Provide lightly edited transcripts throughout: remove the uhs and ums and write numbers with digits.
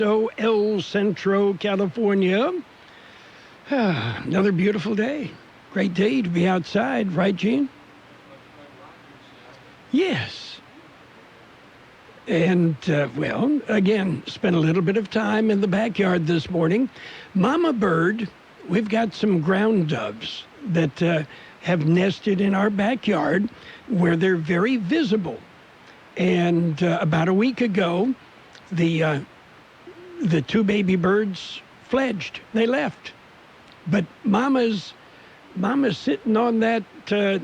El Centro, California. Another beautiful day. Great day to be outside, right, Gene? Yes. And, again, spent a little bit of time in the backyard this morning. Mama bird, we've got some ground doves that have nested in our backyard where they're very visible. And about a week ago, the two baby birds fledged. They left. But Mama's sitting on that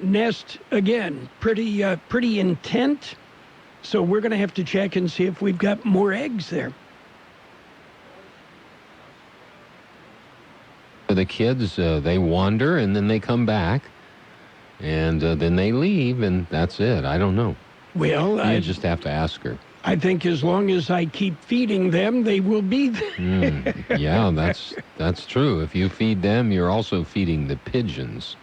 nest again, pretty intent. So we're going to have to check and see if we've got more eggs there. The kids, they wander and then they come back and then they leave and that's it. I don't know. Well, you just have to ask her. I think as long as I keep feeding them, they will be there. Yeah, that's true. If you feed them, you're also feeding the pigeons.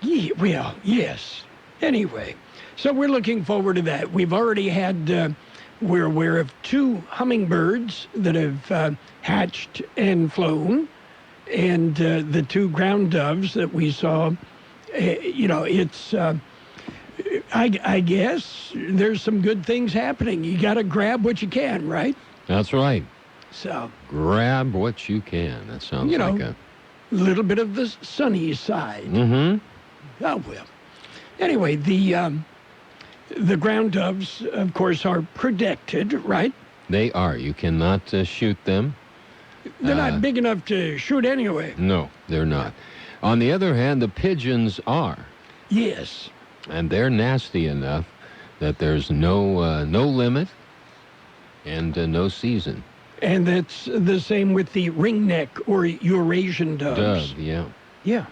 Yeah, well, yes. Anyway, so we're looking forward to that. We've already had, we're aware of 2 hummingbirds that have hatched and flown, and the 2 ground doves that we saw. It's... I guess there's some good things happening. You got to grab what you can, right? That's right. So grab what you can. That sounds like a little bit of the sunny side. Mm-hmm. Oh, well. Anyway, the ground doves, of course, are protected, right? They are. You cannot shoot them. They're not big enough to shoot anyway. No, they're not. On the other hand, the pigeons are. Yes. And they're nasty enough that there's no limit and no season. And that's the same with the ringneck or Eurasian doves. Yeah. Yeah.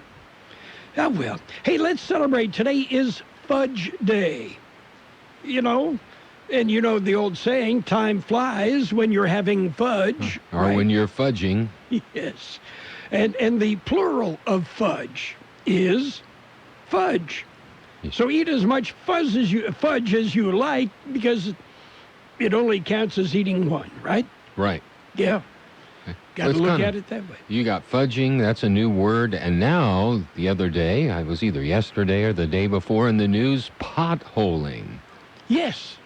Oh, well. Hey, let's celebrate. Today is Fudge Day. And the old saying, time flies when you're having fudge. Or right? when you're fudging. Yes. And the plural of fudge is fudge. So eat as much fudge as you like, because it only counts as eating one, right? Right. Yeah. Got to look at it that way. You got fudging, that's a new word. And now, the other day, I was either yesterday or the day before in the news, potholing. Yes.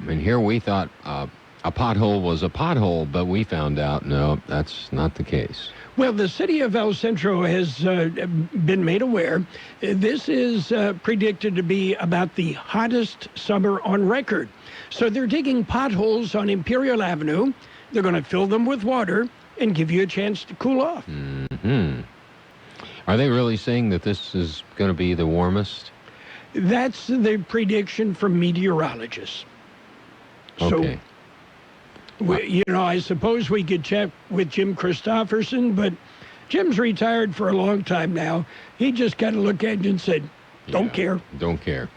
And here we thought a pothole was a pothole, but we found out, no, that's not the case. Well, the city of El Centro has been made aware. This is predicted to be about the hottest summer on record. So they're digging potholes on Imperial Avenue. They're going to fill them with water and give you a chance to cool off. Mm-hmm. Are they really saying that this is going to be the warmest? That's the prediction from meteorologists. Okay. So, I suppose we could check with Jim Christopherson, but Jim's retired for a long time now. He just kind of looked at you and said, don't care. Don't care.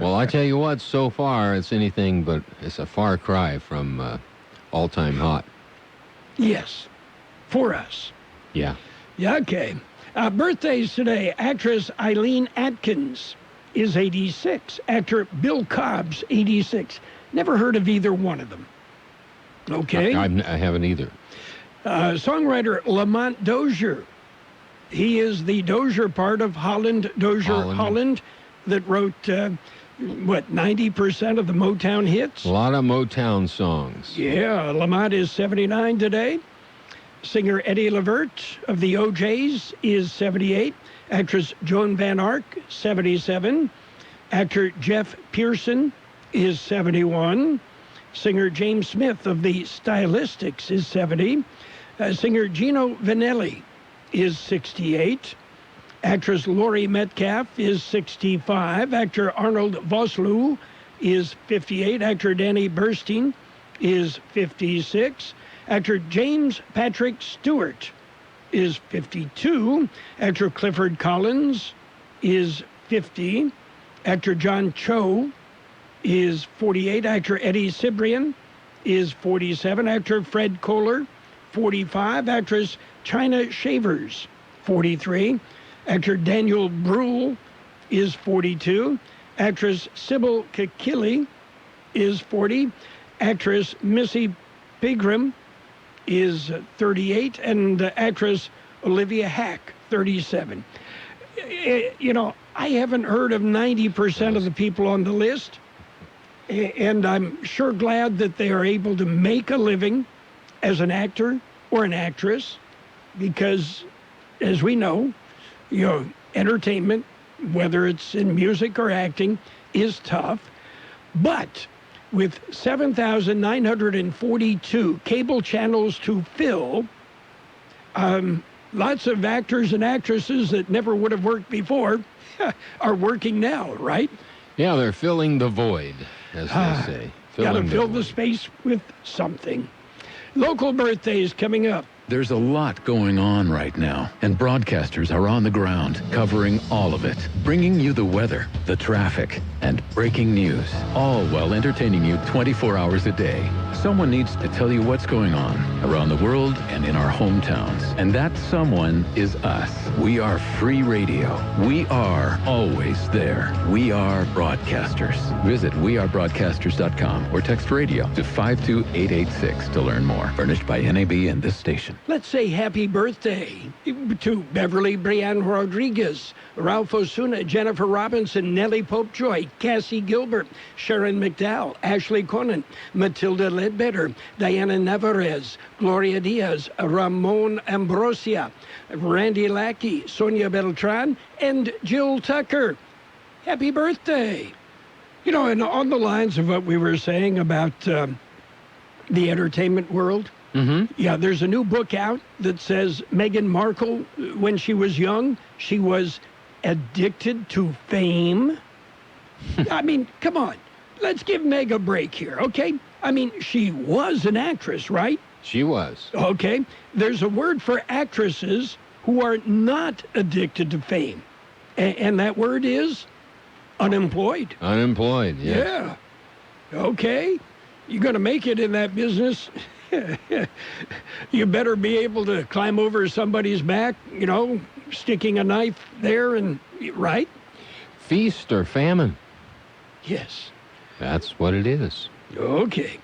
Well, I tell you what, so far it's anything but, it's a far cry from all-time hot. Yes, for us. Yeah. Yeah, okay. Birthdays today. Actress Eileen Atkins is 86. Actor Bill Cobb's 86. Never heard of either one of them. Okay. I haven't either. Songwriter Lamont Dozier. He is the Dozier part of Holland Dozier Holland that wrote, 90% of the Motown hits? A lot of Motown songs. Yeah, Lamont is 79 today. Singer Eddie Levert of the OJs is 78. Actress Joan Van Ark, 77. Actor Jeff Pearson is 71. Singer James Smith of the Stylistics is 70. Singer Gino Vanelli is 68. Actress Laurie Metcalf is 65. Actor Arnold Vosloo is 58. Actor Danny Burstein is 56. Actor James Patrick Stewart is 52. Actor Clifford Collins is 50. Actor John Cho is 48. Actor Eddie Cibrian is 47. Actor Fred Kohler, 45. Actress China Shavers, 43. Actor Daniel Bruhl is 42. Actress Sybil Kikili is 40. Actress Missy Pegram is 38, and actress Olivia Hack, 37. You know, I haven't heard of 90% of the people on the list, and I'm sure glad that they are able to make a living as an actor or an actress, because, as we know, entertainment, whether it's in music or acting, is tough. But with 7,942 cable channels to fill, lots of actors and actresses that never would have worked before are working now, right? Yeah, they're filling the void, as they say. Got to fill the space with something. Local birthdays coming up. There's a lot going on right now, and broadcasters are on the ground covering all of it, bringing you the weather, the traffic, and breaking news, all while entertaining you 24 hours a day. Someone needs to tell you what's going on around the world and in our hometowns, and that someone is us. We are free radio. We are always there. We are broadcasters. Visit wearebroadcasters.com or text radio to 52886 to learn more. Furnished by NAB and this station. Let's say happy birthday to Beverly Brianne Rodriguez, Ralph Osuna, Jennifer Robinson, Nellie Popejoy, Cassie Gilbert, Sharon McDowell, Ashley Conan, Matilda Ledbetter, Diana Navarez, Gloria Diaz, Ramon Ambrosia, Randy Lackey, Sonia Beltran, and Jill Tucker. Happy birthday. You know, and on the lines of what we were saying about the entertainment world, yeah, there's a new book out that says Meghan Markle, when she was young, she was addicted to fame. I mean, come on. Let's give Meg a break here, okay? I mean, she was an actress, right? She was. Okay. There's a word for actresses who are not addicted to fame. And that word is unemployed. Unemployed, yes. Yeah. Okay. You're going to make it in that business. You better be able to climb over somebody's back, you know, sticking a knife there and, right? Feast or famine. Yes. That's what it is. Okay.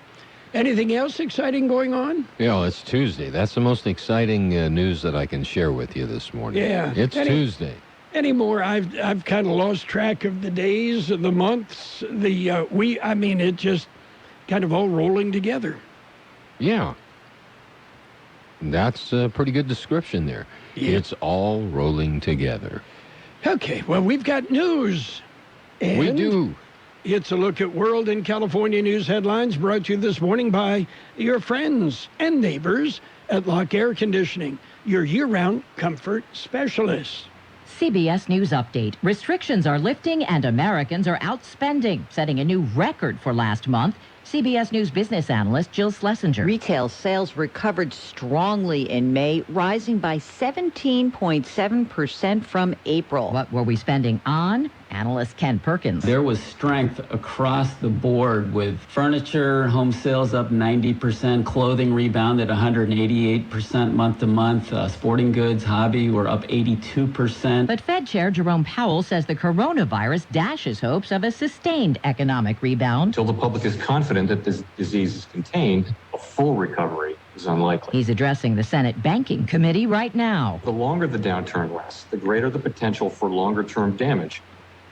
Anything else exciting going on? Yeah, it's Tuesday. That's the most exciting news that I can share with you this morning. Yeah. It's Tuesday. Anymore, I've kind of lost track of the days, the months, it just kind of all rolling together. Yeah. That's a pretty good description there. Yeah. It's all rolling together. Okay, well, we've got news. And we do. It's a look at World and California news headlines brought to you this morning by your friends and neighbors at Lock Air Conditioning, your year-round comfort specialist. CBS News Update. Restrictions are lifting and Americans are outspending, setting a new record for last month. CBS News business analyst Jill Schlesinger. Retail sales recovered strongly in May, rising by 17.7% from April. What were we spending on? Analyst Ken Perkins. There was strength across the board with furniture, home sales up 90%, clothing rebounded 188% month to month, sporting goods, hobby were up 82%. But Fed Chair Jerome Powell says the coronavirus dashes hopes of a sustained economic rebound. Until the public is confident that this disease is contained, a full recovery is unlikely. He's addressing the Senate Banking Committee right now. The longer the downturn lasts, the greater the potential for longer-term damage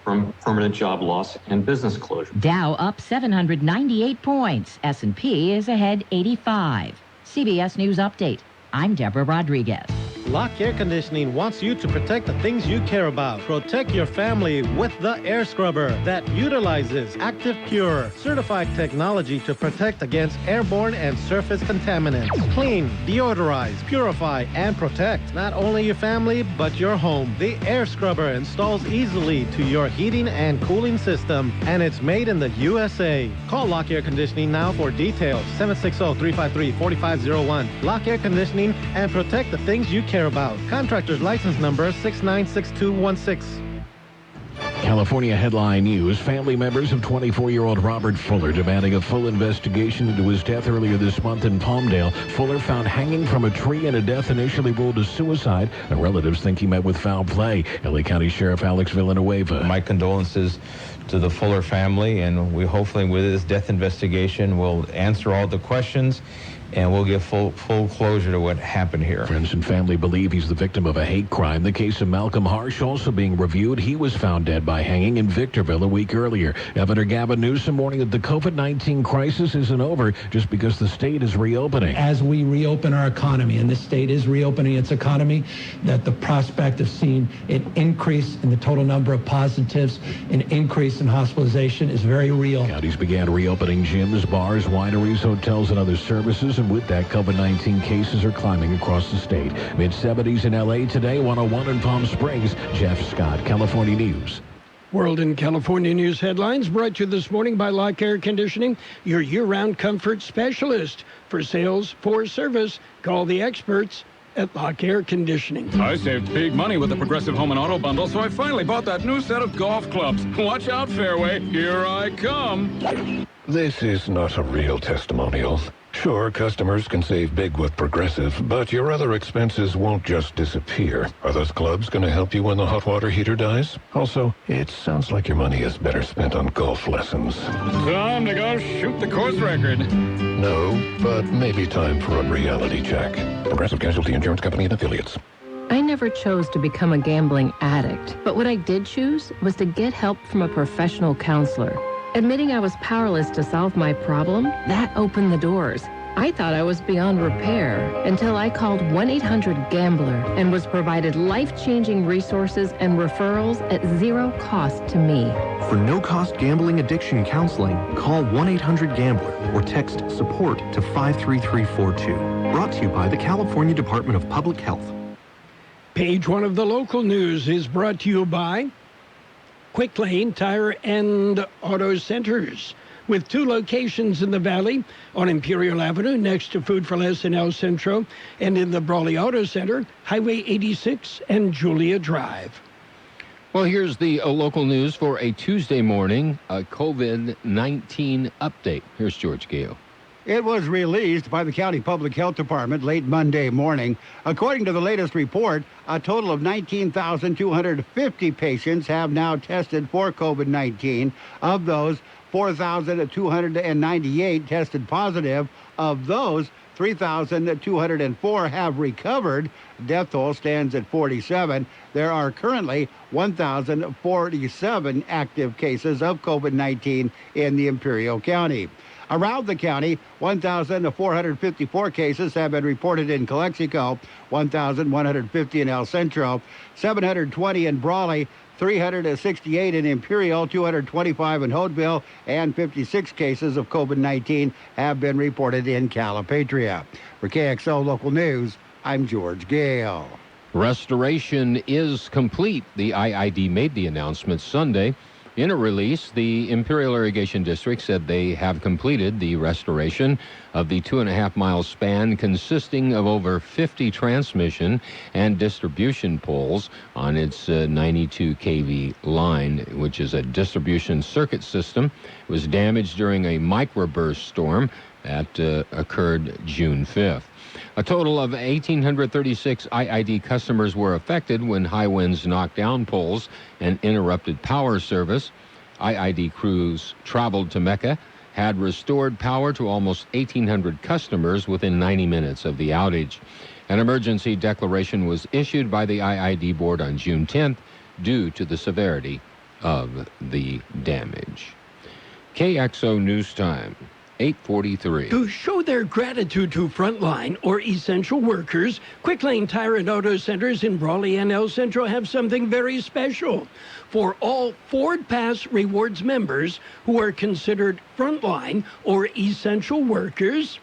from permanent job loss and business closure. Dow up 798 points. S&P is ahead 85. CBS News Update. I'm Deborah Rodriguez. Lock Air Conditioning wants you to protect the things you care about. Protect your family with the air scrubber that utilizes Active Pure, certified technology to protect against airborne and surface contaminants. Clean, deodorize, purify, and protect not only your family, but your home. The air scrubber installs easily to your heating and cooling system, and it's made in the USA. Call Lock Air Conditioning now for details. 760-353-4501. Lock Air Conditioning and protect the things you care about. Contractor's license number 696216. California headline news. Family members of 24-year-old Robert Fuller demanding a full investigation into his death earlier this month in Palmdale. Fuller found hanging from a tree in a death initially ruled as suicide, and relatives think he met with foul play. LA County Sheriff Alex Villanueva. My condolences to the Fuller family, and we hopefully with this death investigation will answer all the questions and we'll give full closure to what happened here. Friends and family believe he's the victim of a hate crime. The case of Malcolm Harsh also being reviewed. He was found dead by hanging in Victorville a week earlier. Governor Gavin Newsom warning that the COVID-19 crisis isn't over just because the state is reopening. As we reopen our economy, and this state is reopening its economy, that the prospect of seeing an increase in the total number of positives, an increase in hospitalization is very real. Counties began reopening gyms, bars, wineries, hotels, and other services, and with that, COVID-19 cases are climbing across the state. Mid-70s in L.A. today, 101 in Palm Springs. Jeff Scott, California News. World and California News headlines brought to you this morning by Lock Air Conditioning, your year-round comfort specialist. For sales, for service, call the experts at Lock Air Conditioning. I saved big money with the Progressive Home and Auto Bundle, so I finally bought that new set of golf clubs. Watch out, Fairway. Here I come. This is not a real testimonial. Sure, customers can save big with Progressive, but your other expenses won't just disappear. Are those clubs going to help you when the hot water heater dies? Also, it sounds like your money is better spent on golf lessons. Time to go shoot the course record. No, but maybe time for a reality check. Progressive Casualty Insurance Company and Affiliates. I never chose to become a gambling addict, but what I did choose was to get help from a professional counselor. Admitting I was powerless to solve my problem, that opened the doors. I thought I was beyond repair until I called 1-800-GAMBLER and was provided life-changing resources and referrals at zero cost to me. For no-cost gambling addiction counseling, call 1-800-GAMBLER or text SUPPORT to 53342. Brought to you by the California Department of Public Health. Page one of the local news is brought to you by Quick Lane Tire and Auto Centers, with 2 locations in the Valley, on Imperial Avenue next to Food for Less in El Centro, and in the Brawley Auto Center, Highway 86 and Julia Drive. Well, here's the local news for a Tuesday morning, a COVID-19 update. Here's George Gale. It was released by the County Public Health Department late Monday morning. According to the latest report, a total of 19,250 patients have now tested for COVID-19. Of those, 4,298 tested positive. Of those, 3,204 have recovered. Death toll stands at 47. There are currently 1,047 active cases of COVID-19 in the Imperial County. Around the county, 1,454 cases have been reported in Calexico, 1,150 in El Centro, 720 in Brawley, 368 in Imperial, 225 in Hodeville, and 56 cases of COVID-19 have been reported in Calipatria. For KXO Local News, I'm George Gale. Restoration is complete. The IID made the announcement Sunday. In a release, the Imperial Irrigation District said they have completed the restoration of the 2.5-mile span consisting of over 50 transmission and distribution poles on its 92 kV line, which is a distribution circuit system. It was damaged during a microburst storm that occurred June 5th. A total of 1,836 IID customers were affected when high winds knocked down poles and interrupted power service. IID crews traveled to Mecca, had restored power to almost 1,800 customers within 90 minutes of the outage. An emergency declaration was issued by the IID board on June 10th due to the severity of the damage. KXO News Time. 8:43. To show their gratitude to frontline or essential workers, Quick Lane Tire and Auto Centers in Brawley and El Centro have something very special. For all Ford Pass Rewards members who are considered frontline or essential workers,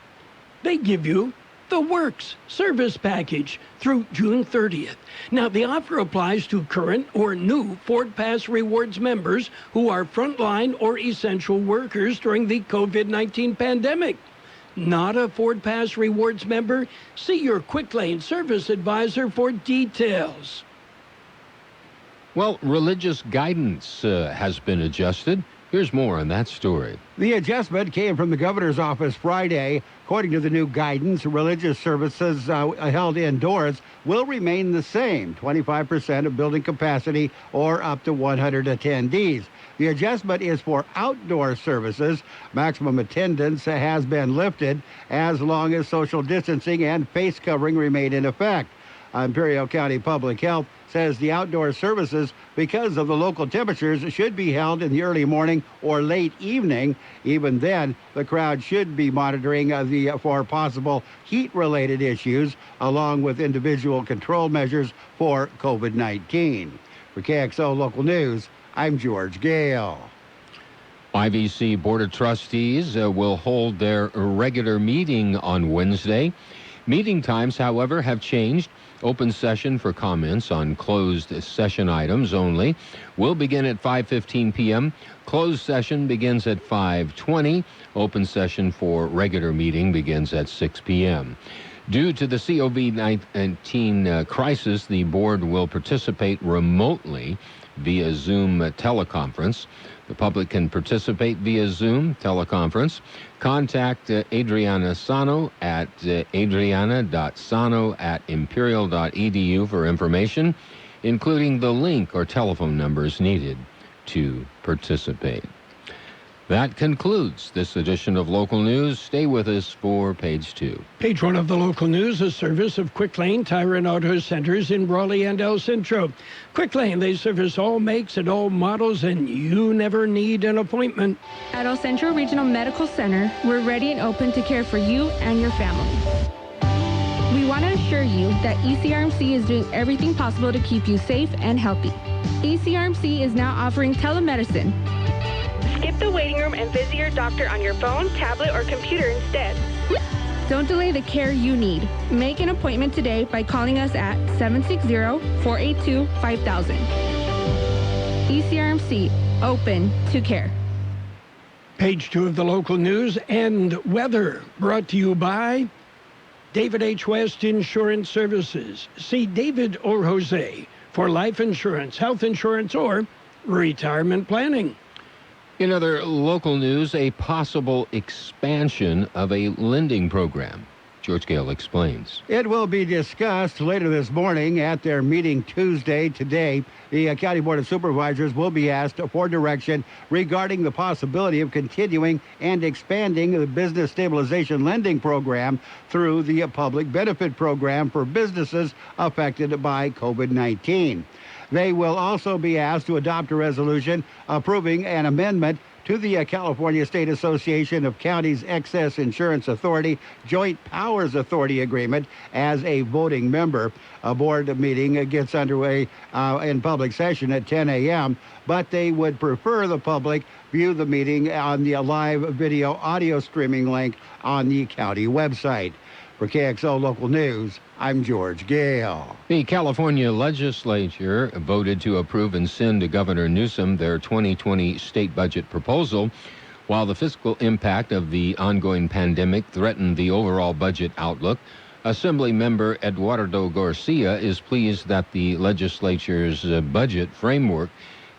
they give you the Works Service Package through June 30th. Now, the offer applies to current or new Ford Pass Rewards members who are frontline or essential workers during the COVID-19 pandemic. Not a Ford Pass Rewards member? See your Quick Lane service advisor for details. Well, religious guidance has been adjusted. Here's more on that story. The adjustment came from the governor's office Friday. According to the new guidance, religious services held indoors will remain the same, 25% of building capacity or up to 100 attendees. The adjustment is for outdoor services. Maximum attendance has been lifted as long as social distancing and face covering remain in effect. Imperial County Public Health says the outdoor services, because of the local temperatures, should be held in the early morning or late evening. Even then, the crowd should be monitoring for possible heat-related issues, along with individual control measures for COVID-19. For KXO Local News, I'm George Gale. IVC Board of Trustees will hold their regular meeting on Wednesday. Meeting times, however, have changed. Open session for comments on closed session items only will begin at 5:15 p.m. Closed session begins at 5:20. Open session for regular meeting begins at 6 p.m. Due to the COVID-19 crisis, the board will participate remotely via Zoom teleconference. The public can participate via Zoom teleconference. Contact Adriana Sano at adriana.sano@imperial.edu for information, including the link or telephone numbers needed to participate. That concludes this edition of Local News. Stay with us for Page 2. Page 1 of the Local News, a service of Quick Lane Tire and Auto Centers in Raleigh and El Centro. Quick Lane, they service all makes and all models, and you never need an appointment. At El Centro Regional Medical Center, we're ready and open to care for you and your family. We want to assure you that ECRMC is doing everything possible to keep you safe and healthy. ECRMC is now offering telemedicine. Skip the waiting room and visit your doctor on your phone, tablet, or computer instead. Don't delay the care you need. Make an appointment today by calling us at 760-482-5000. ECRMC, open to care. Page 2 of the Local News and weather, brought to you by David H. West Insurance Services. See David or Jose for life insurance, health insurance, or retirement planning. In other local news, a possible expansion of a lending program. George Gale explains. It will be discussed later this morning at their meeting Tuesday. Today, the County Board of Supervisors will be asked for direction regarding the possibility of continuing and expanding the Business Stabilization Lending Program through the Public Benefit Program for businesses affected by COVID-19. They will also be asked to adopt a resolution approving an amendment to the California State Association of Counties Excess Insurance Authority Joint Powers Authority Agreement as a voting member. A board meeting gets underway in public session at 10 a.m., but they would prefer the public view the meeting on the live video audio streaming link on the county website. For KXO Local News, I'm George Gale. The California legislature voted to approve and send to Governor Newsom their 2020 state budget proposal. While the fiscal impact of the ongoing pandemic threatened the overall budget outlook, Assembly member Eduardo Garcia is pleased that the legislature's budget framework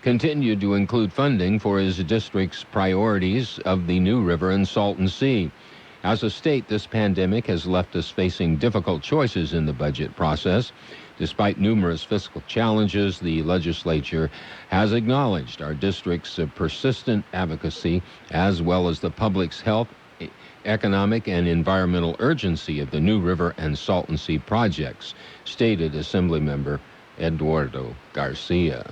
continued to include funding for his district's priorities of the New River and Salton Sea. As a state, this pandemic has left us facing difficult choices in the budget process. Despite numerous fiscal challenges, the legislature has acknowledged our district's persistent advocacy, as well as the public's health, economic, and environmental urgency of the New River and Salton Sea projects, stated Assemblymember Eduardo Garcia.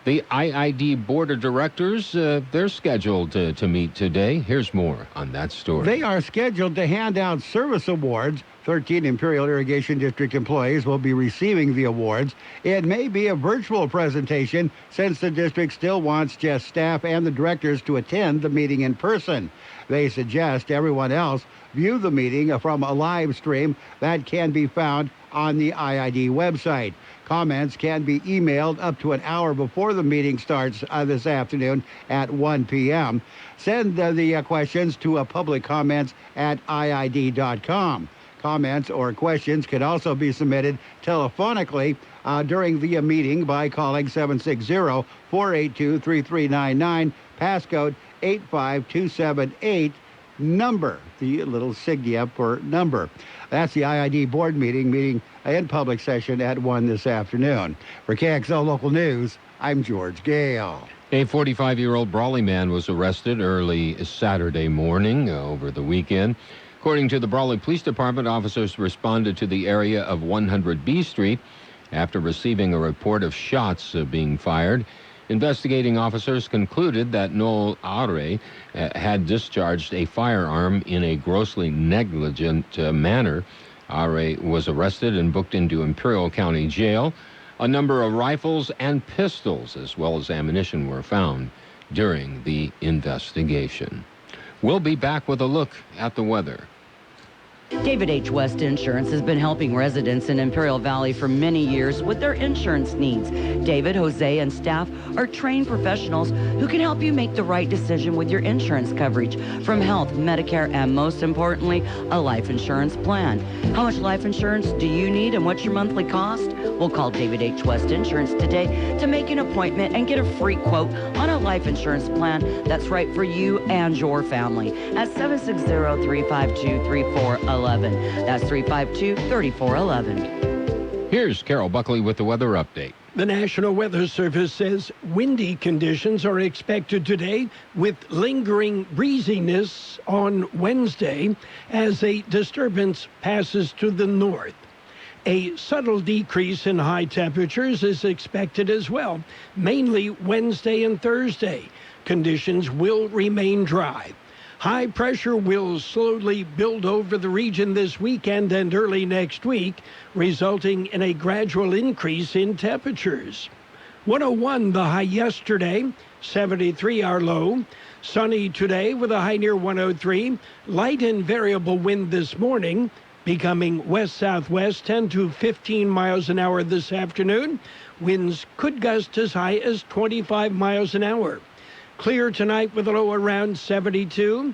The IID Board of Directors, they're scheduled to meet today. Here's more on that story. They are scheduled to hand out service awards. 13 Imperial Irrigation District employees will be receiving the awards. It may be a virtual presentation since the district still wants just staff and the directors to attend the meeting in person. They suggest everyone else view the meeting from a live stream that can be found on the IID website. Comments can be emailed up to an hour before the meeting starts this afternoon at 1 p.m. Send the questions to public comments at IID.com. Comments or questions can also be submitted telephonically during the meeting by calling 760-482-3399, passcode 85278, number, the little signia for number. That's the IID board meeting in public session at 1 this afternoon. For KXO Local News, I'm George Gale. A 45-year-old Brawley man was arrested early Saturday morning over the weekend. According to the Brawley Police Department, officers responded to the area of 100B Street after receiving a report of shots being fired. Investigating officers concluded that Noel Are had discharged a firearm in a grossly negligent manner. Are was arrested and booked into Imperial County Jail. A number of rifles and pistols, as well as ammunition, were found during the investigation. We'll be back with a look at the weather. David H. West Insurance has been helping residents in Imperial Valley for many years with their insurance needs. David, Jose, and staff are trained professionals who can help you make the right decision with your insurance coverage, from health, Medicare, and most importantly, a life insurance plan. How much life insurance do you need and what's your monthly cost? We'll call David H. West Insurance today to make an appointment and get a free quote on a life insurance plan that's right for you and your family at 760-352-3411. That's 352-3411. Here's Carroll Buckley with the weather update. The National Weather Service says windy conditions are expected today with lingering breeziness on Wednesday as a disturbance passes to the north. A subtle decrease in high temperatures is expected as well, mainly Wednesday and Thursday. Conditions will remain dry. High pressure will slowly build over the region this weekend and early next week, resulting in a gradual increase in temperatures. 101 the high yesterday, 73 our low. Sunny today with a high near 103. Light and variable wind this morning, becoming west-southwest 10 to 15 miles an hour this afternoon. Winds could gust as high as 25 miles an hour. Clear tonight with a low around 72.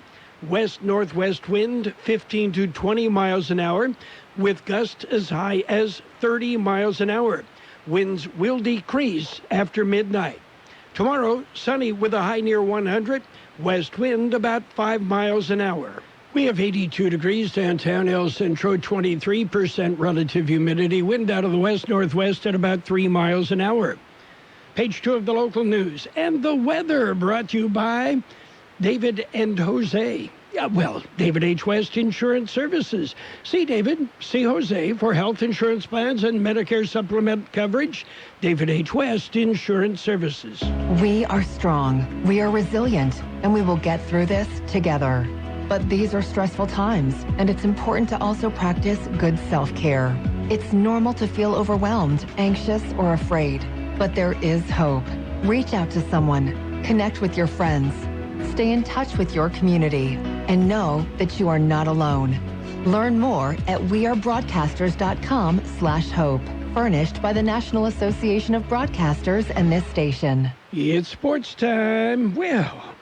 West-northwest wind 15 to 20 miles an hour with gusts as high as 30 miles an hour. Winds will decrease after midnight. Tomorrow, sunny with a high near 100. West wind about 5 miles an hour. We have 82 degrees downtown El Centro, 23% relative humidity. Wind out of the west-northwest at about 3 miles an hour. Page 2 of the local news and the weather brought to you by David and Jose. David H. West Insurance Services. See David, see Jose for health insurance plans and Medicare supplement coverage. David H. West Insurance Services. We are strong, we are resilient, and we will get through this together. But these are stressful times, and it's important to also practice good self-care. It's normal to feel overwhelmed, anxious, or afraid. But there is hope. Reach out to someone, connect with your friends, stay in touch with your community, and know that you are not alone. Learn more at wearebroadcasters.com/hope. Furnished by the National Association of Broadcasters and this station. It's sports time. Well,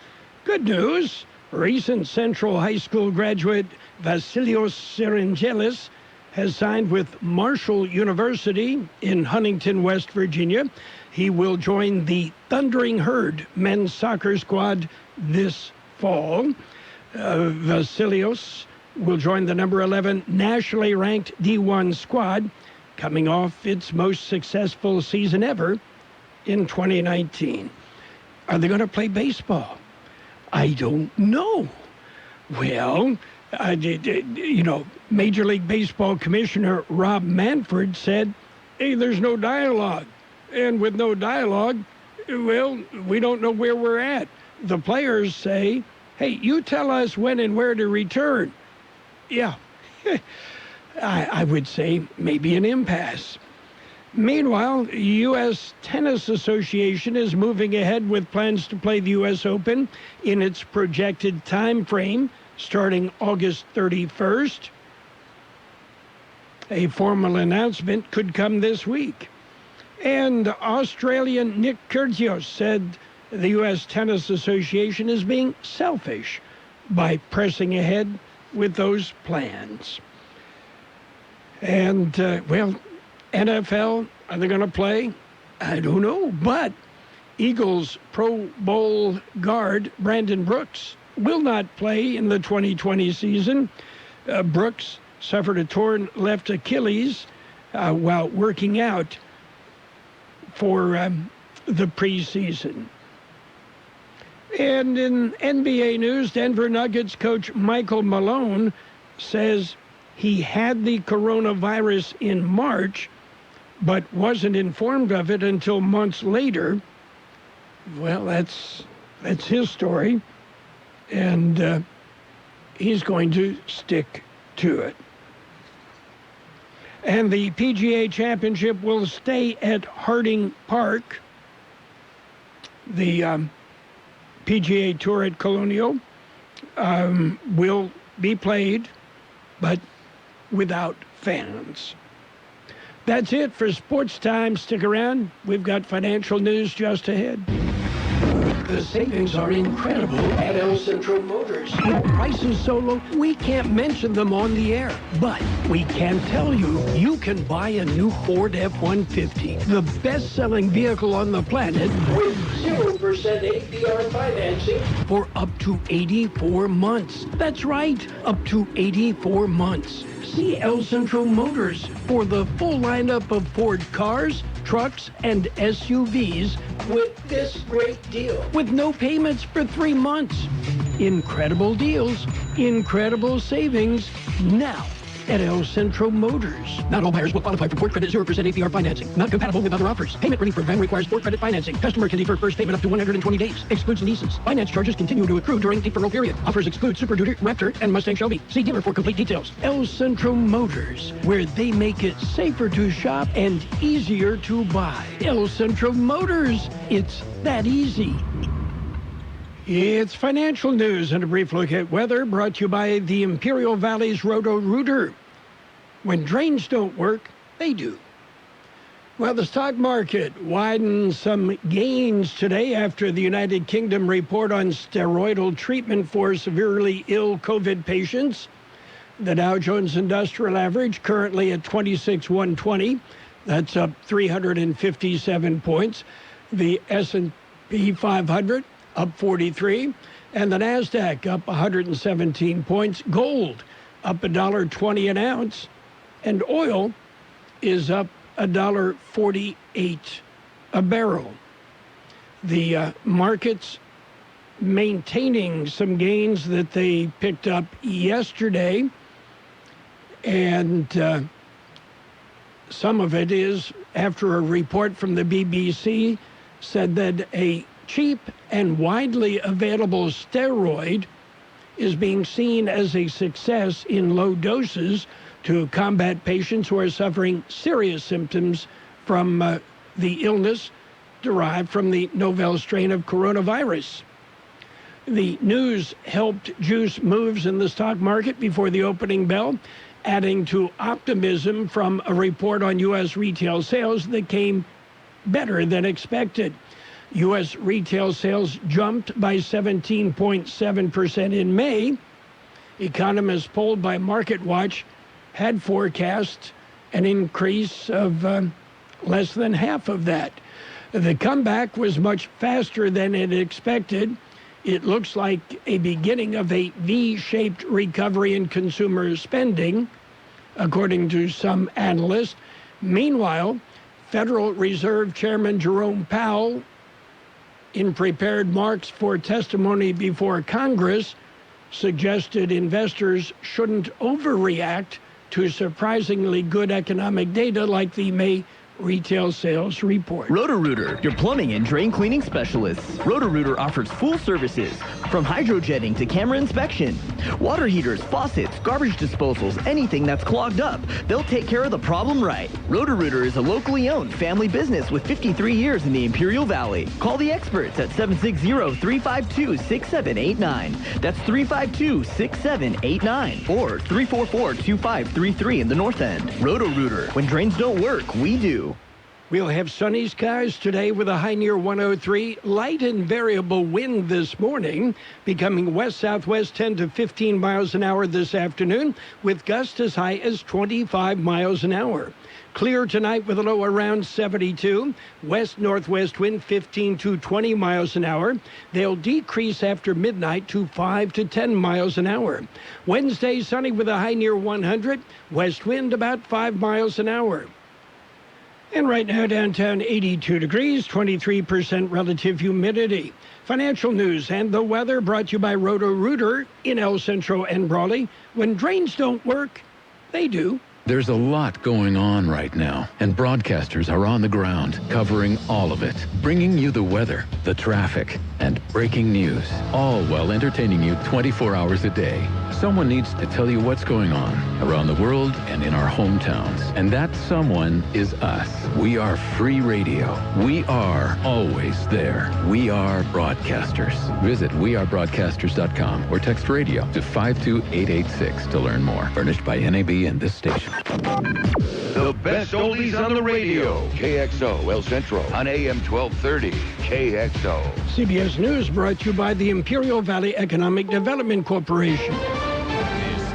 good news. Recent Central High School graduate Vasilios Serengelis has signed with Marshall University in Huntington, West Virginia. He will join the Thundering Herd men's soccer squad this fall. Vasilios will join the number 11 nationally ranked D1 squad, coming off its most successful season ever in 2019. Are they going to play baseball? I don't know. Well, Major League Baseball Commissioner Rob Manfred said, hey, there's no dialogue. And with no dialogue, well, we don't know where we're at. The players say, hey, you tell us when and where to return. Yeah, I would say maybe an impasse. Meanwhile, the U.S. Tennis Association is moving ahead with plans to play the U.S. Open in its projected time frame, starting August 31st. A formal announcement could come this week. And Australian Nick Kyrgios said the U.S. Tennis Association is being selfish by pressing ahead with those plans. And, NFL, are they going to play? I don't know. But Eagles Pro Bowl guard Brandon Brooks will not play in the 2020 season. Brooks suffered a torn left Achilles while working out for the preseason. And in NBA news, Denver Nuggets coach Michael Malone says he had the coronavirus in March, but wasn't informed of it until months later. Well, that's his story, and he's going to stick to it. And the PGA Championship will stay at Harding Park. The PGA Tour at Colonial will be played, but without fans. That's it for Sports Time. Stick around. We've got financial news just ahead. The savings are incredible at El Centro Motors. With prices so low, we can't mention them on the air. But we can tell you, you can buy a new Ford F-150, the best-selling vehicle on the planet, with 0% APR financing for up to 84 months. That's right, up to 84 months. See El Centro Motors for the full lineup of Ford cars, trucks, and SUVs with this great deal. With no payments for 3 months. Incredible deals, incredible savings, now at El Centro Motors. Not all buyers will qualify for Ford Credit 0% APR financing. Not compatible with other offers. Payment relief program requires Ford Credit financing. Customer can defer first payment up to 120 days. Excludes leases. Finance charges continue to accrue during deferral period. Offers exclude Super Duty, Raptor, and Mustang Shelby. See dealer for complete details. El Centro Motors, where they make it safer to shop and easier to buy. El Centro Motors. It's that easy. It's financial news and a brief look at weather brought to you by the Imperial Valley's Roto-Rooter. When drains don't work, they do. Well, the stock market widened some gains today after the United Kingdom report on steroidal treatment for severely ill COVID patients. The Dow Jones Industrial Average currently at 26,120. That's up 357 points. The S&P 500 up 43, and the NASDAQ up 117 points. Gold up $1.20 an ounce, and oil is up $1.48 a barrel. The markets maintaining some gains that they picked up yesterday, and some of it is after a report from the BBC said that a cheap and widely available steroid is being seen as a success in low doses to combat patients who are suffering serious symptoms from the illness derived from the novel strain of coronavirus. The news helped juice moves in the stock market before the opening bell, adding to optimism from a report on U.S. retail sales that came better than expected. U.S. retail sales jumped by 17.7% in May. Economists polled by MarketWatch had forecast an increase of less than half of that. The comeback was much faster than it expected. It looks like a beginning of a V-shaped recovery in consumer spending, according to some analysts. Meanwhile, Federal Reserve Chairman Jerome Powell, in prepared remarks for testimony before Congress, suggested investors shouldn't overreact to surprisingly good economic data like the May retail sales report. Roto-Rooter, your plumbing and drain cleaning specialists. Roto-Rooter offers full services from hydrojetting to camera inspection. Water heaters, faucets, garbage disposals, anything that's clogged up. They'll take care of the problem right. Roto-Rooter is a locally owned family business with 53 years in the Imperial Valley. Call the experts at 760-352-6789. That's 352-6789 or 344-2533 in the North End. Roto-Rooter. When drains don't work, we do. We'll have sunny skies today with a high near 103. Light and variable wind this morning, becoming west-southwest 10 to 15 miles an hour this afternoon, with gusts as high as 25 miles an hour. Clear tonight with a low around 72. West-northwest wind 15 to 20 miles an hour. They'll decrease after midnight to 5 to 10 miles an hour. Wednesday, sunny with a high near 100. West wind about 5 miles an hour. And right now, downtown 82 degrees, 23% relative humidity. Financial news and the weather brought to you by Roto-Rooter in El Centro and Brawley. When drains don't work, they do. There's a lot going on right now, and broadcasters are on the ground covering all of it, bringing you the weather, the traffic, and breaking news, all while entertaining you 24 hours a day. Someone needs to tell you what's going on around the world and in our hometowns, and that someone is us. We are free radio. We are always there. We are broadcasters. Visit wearebroadcasters.com or text radio to 52886 to learn more. Furnished by NAB and this station. The best oldies on the radio. KXO El Centro on AM 1230. KXO. CBS News brought to you by the Imperial Valley Economic Development Corporation.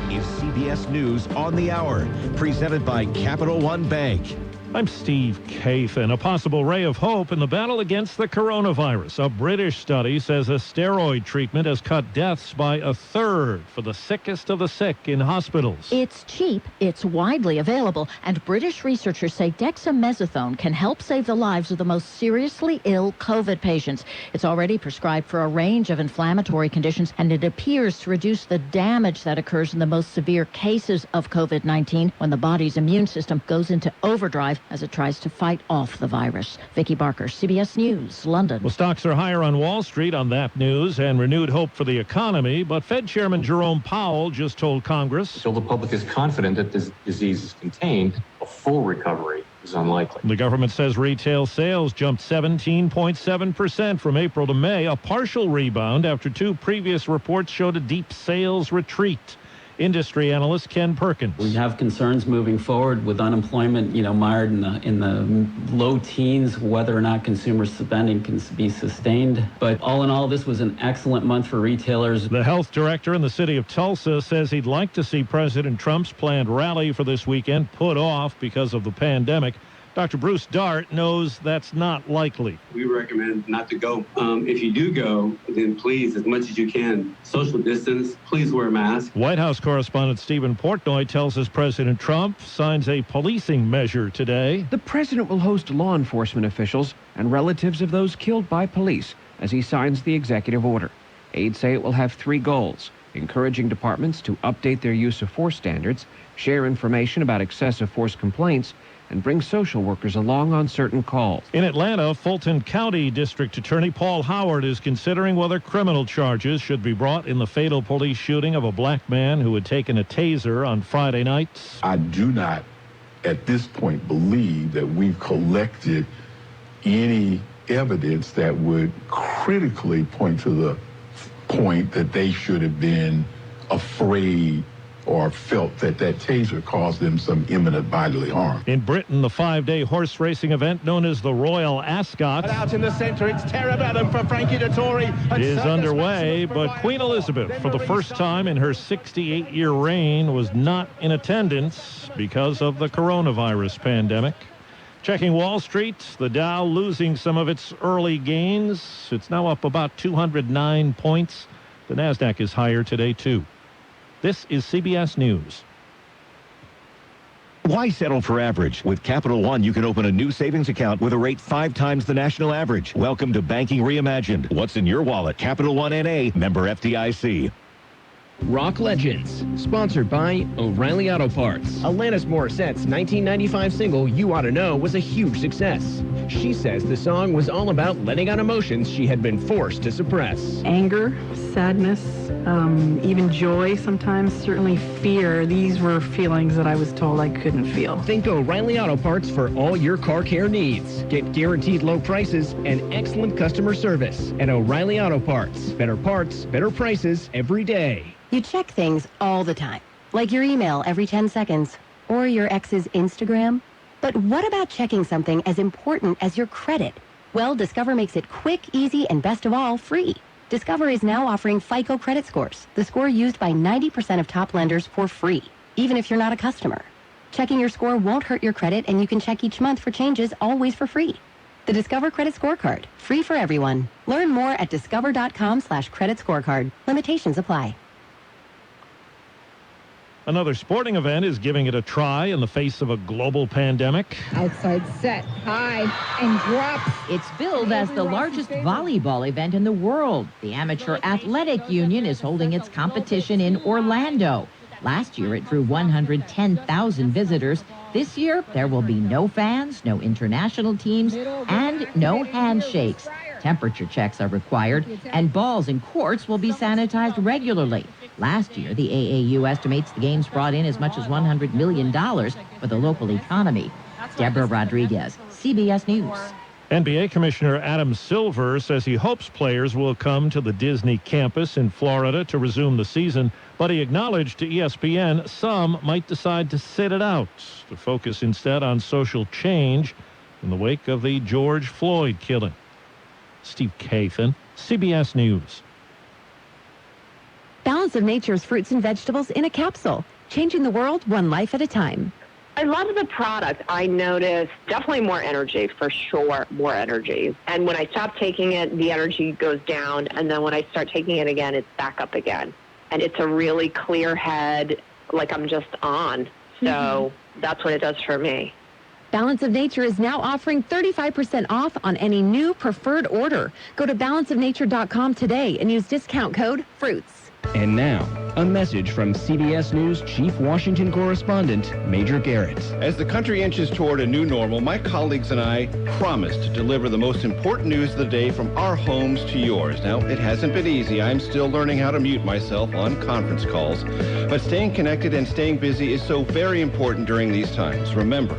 This is CBS News on the Hour, presented by Capital One Bank. I'm Steve Kathan. A possible ray of hope in the battle against the coronavirus. A British study says a steroid treatment has cut deaths by a third for the sickest of the sick in hospitals. It's cheap, it's widely available, and British researchers say dexamethasone can help save the lives of the most seriously ill COVID patients. It's already prescribed for a range of inflammatory conditions, and it appears to reduce the damage that occurs in the most severe cases of COVID-19 when the body's immune system goes into overdrive as it tries to fight off the virus. Vicki Barker, CBS News, London. Well, stocks are higher on Wall Street on that news and renewed hope for the economy, but Fed Chairman Jerome Powell just told Congress, Until the public is confident that this disease is contained, a full recovery is unlikely. The government says retail sales jumped 17.7% from April to May, a partial rebound after two previous reports showed a deep sales retreat. Industry analyst Ken Perkins. We have concerns moving forward with unemployment, mired in the low teens, whether or not consumer spending can be sustained. But all in all, this was an excellent month for retailers. The health director in the city of Tulsa says he'd like to see President Trump's planned rally for this weekend put off because of the pandemic. Dr. Bruce Dart knows that's not likely. We recommend not to go. If you do go, then please, as much as you can, social distance, please wear a mask. White House correspondent Stephen Portnoy tells us President Trump signs a policing measure today. The president will host law enforcement officials and relatives of those killed by police as he signs the executive order. Aides say it will have three goals: encouraging departments to update their use of force standards, share information about excessive force complaints, and bring social workers along on certain calls. In Atlanta, Fulton County District Attorney Paul Howard is considering whether criminal charges should be brought in the fatal police shooting of a black man who had taken a taser on Friday night. I do not, at this point, believe that we've collected any evidence that would critically point to the point that they should have been afraid or felt that that taser caused them some imminent bodily harm. In Britain, the 5-day horse racing event known as the Royal Ascot Out in the centre, it's Tara Badham for Frankie Dettori. is underway, but Queen Elizabeth, for the first time in her 68-year reign, was not in attendance because of the coronavirus pandemic. Checking Wall Street, the Dow losing some of its early gains. It's now up about 209 points. The Nasdaq is higher today, too. This is CBS News. Why settle for average? With Capital One, you can open a new savings account with a rate 5 times the national average. Welcome to Banking Reimagined. What's in your wallet? Capital One N.A., member FDIC. Rock Legends, sponsored by O'Reilly Auto Parts. Alanis Morissette's 1995 single, You Ought to Know, was a huge success. She says the song was all about letting out emotions she had been forced to suppress. Anger, sadness, even joy sometimes, certainly fear. These were feelings that I was told I couldn't feel. Think O'Reilly Auto Parts for all your car care needs. Get guaranteed low prices and excellent customer service at O'Reilly Auto Parts. Better parts, better prices every day. You check things all the time, like your email every 10 seconds, or your ex's Instagram. But what about checking something as important as your credit? Well, Discover makes it quick, easy, and best of all, free. Discover is now offering FICO credit scores, the score used by 90% of top lenders for free, even if you're not a customer. Checking your score won't hurt your credit, and you can check each month for changes, always for free. The Discover Credit Scorecard, free for everyone. Learn more at discover.com/credit scorecard. Limitations apply. Another sporting event is giving it a try in the face of a global pandemic. Outside set, high, and drops. It's billed as the largest volleyball event in the world. The Amateur Athletic Union is holding its competition in Orlando. Last year, it drew 110,000 visitors. This year, there will be no fans, no international teams, and no handshakes. Temperature checks are required, and balls and courts will be sanitized regularly. Last year, the AAU estimates the games brought in as much as $100 million for the local economy. Deborah Rodriguez, CBS News. NBA Commissioner Adam Silver says he hopes players will come to the Disney campus in Florida to resume the season, but he acknowledged to ESPN some might decide to sit it out, to focus instead on social change in the wake of the George Floyd killing. Steve Kathan, CBS News. Balance of Nature's fruits and vegetables in a capsule, changing the world one life at a time. I love the product. I noticed definitely more energy, for sure, more energy. And when I stop taking it, the energy goes down. And then when I start taking it again, it's back up again. And it's a really clear head, like I'm just on. So that's what it does for me. Balance of Nature is now offering 35% off on any new preferred order. Go to balanceofnature.com today and use discount code FRUITS. And now, a message from CBS News Chief Washington Correspondent Major Garrett. As the country inches toward a new normal, my colleagues and I promise to deliver the most important news of the day from our homes to yours. Now, it hasn't been easy. I'm still learning how to mute myself on conference calls. But staying connected and staying busy is so very important during these times. Remember,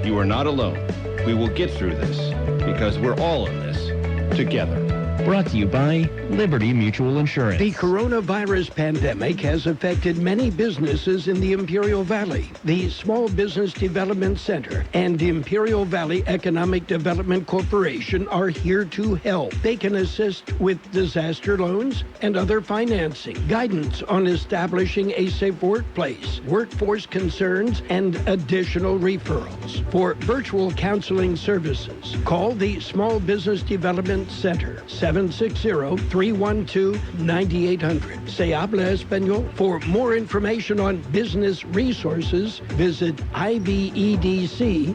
you are not alone. We will get through this because we're all in this together. Brought to you by Liberty Mutual Insurance. The coronavirus pandemic has affected many businesses in the Imperial Valley. The Small Business Development Center and Imperial Valley Economic Development Corporation are here to help. They can assist with disaster loans and other financing, guidance on establishing a safe workplace, workforce concerns, and additional referrals. For virtual counseling services, call the Small Business Development Center, 760-312-9800. Se habla español. For more information on business resources, visit ibedc.com.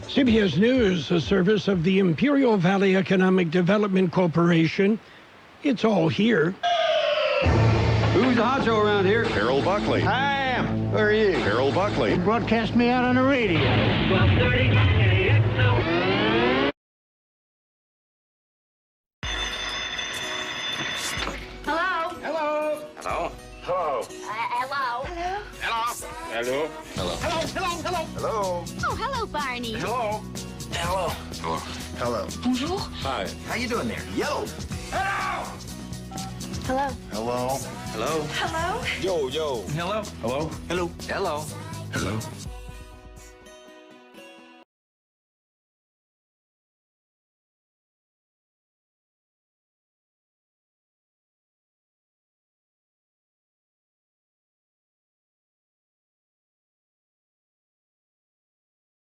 CBS News, a service of the Imperial Valley Economic Development Corporation. It's all here. Who's the honcho around here? Carroll Buckley. I am. Who are you? Carroll Buckley. You broadcast me out on the radio. 1230 KXO. Hello. Hello. Hello. Oh, hello, Barney. Hello. Hello. Hello. Hello. Bonjour. Hi. How you doing there? Yo. Hello. Hello. Hello. Hello. Hello. Yo. Hello. Hello. Hello. Hello. Hello.